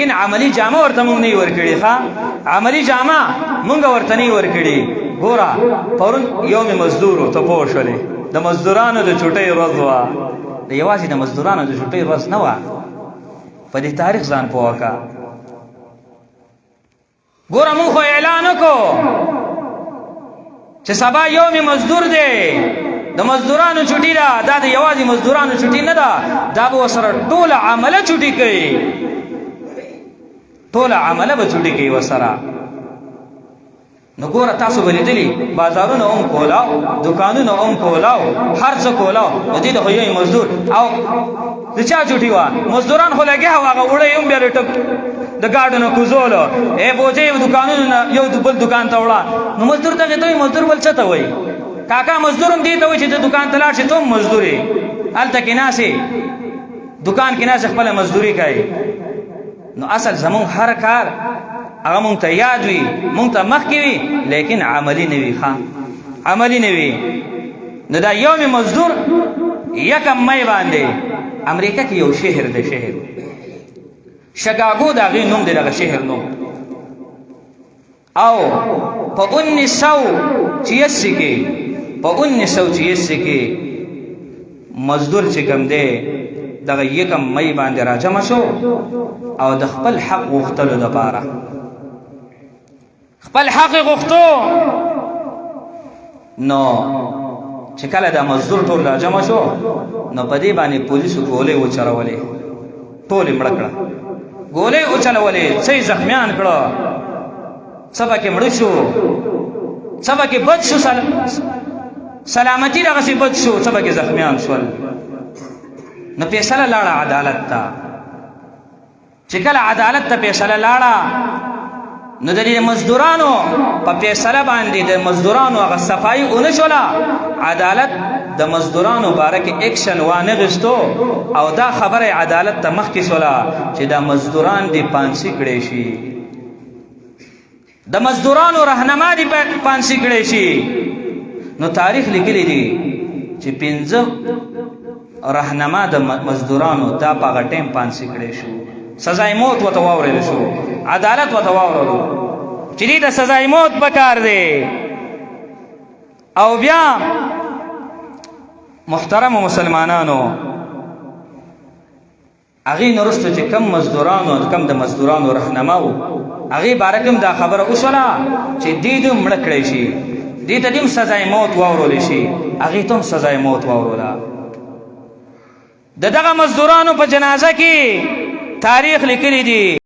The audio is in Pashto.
لیکن عملی جامه ورته مونږ نه ورکړي ښا عملی جامه مونږ ورته نه ورکړي ګوره پرون یوم مزدور ته پوه شولې د مزدورانو د چوټۍ ورځ وه د یوازې د مزدورانو د چوټۍ ورځ نه وه په دې تاریخ ځان پوه کړه ګوره مونږ خو اعلان وکړو چې سبا یوم مزدور دی د مزدورانو چوټي ده دا د یوازې مزدورانو چوټي نه ده دا به ورسره ټوله عمله چوټي کوي ټوله عمله به چوټي کوي ورسره نو ګوره تاسو به لیدلي بازارونه هم کولاو دکانونه هم کولاو هر څه کولاو د دې د خو یو مزدور او د چا چوټي وه مزدوران خو لګیا وه هغه وړی هم بیا د ګاډو نه کوزولو بوجۍ دکانونو نه یو بل دکان ته وړه نو مزدور ته ته مزدور بل څه ته وایي کاکا مزدور هم دې ته وایي چې ته دکان ته لاړ شې ته هم مزدور یې هلته کې ناستې دکان کې ناستې خپله مزدوري کوي نو اصل زمونږ هر کار هغه مونږ ته یاد وي مونږ ته مخکې وي لیکن عملي نه وي ښه عملي نه وي نو دا یوم مزدور یکم می باندې امریکا کې یو شهر دی شهر شکاګو د هغې نوم دی دغه شهر نوم او په 1986 کې په 1986 کې مزدور چې کوم دی دغه یکم می باندې راجمع شو او د خپل حق غوښتلو دپاره خپل حق غوښتو نو چې کله دا مزدور ټول راجمع شو نو په دې باندې پولیسو ګولۍ وچرولې ټولې مړه کړه ګولۍ وچلولې څه یې زخمیان کړه څه پکې مړه شو څه پکې بد شو سلامتي دغسې بد شو څه پکې زخمیان شول نو فیصله لاړه عدالت ته چې کله عدالت ته فیصله لاړه نو د دې مزدورانو په فیصله باندې د مزدورانو هغه صفایي ونه شوله عدالت د مزدورانو باره کې اکشن وانغېستو او دا خبره عدالت ته مخکې شوله چې دا مزدوران دې پانسي کړی شي د مزدورانو رهنما دې پانسي کړی شي نو تاریخ لیکلی دی چې 5 رهنما د مزدورانو دا په هغه ټایم پانسي کړی شو سزای موت ورته واورېدل شو عدالت ورته واورلو چې دې د سزای موت پکار دی او بیا محترم مسلمانانو هغې نه وروسته چې کم مزدورانو کم د مزدورانو رهنما وو هغې باره کې هم دا خبره وشوله چې دې دې مړه کړی شي دې ته دې هم سزای موت واورولی شي هغې ته هم سزای موت واوروله د دغه مزدورانو په جنازه کې تاریخ لیکلی دی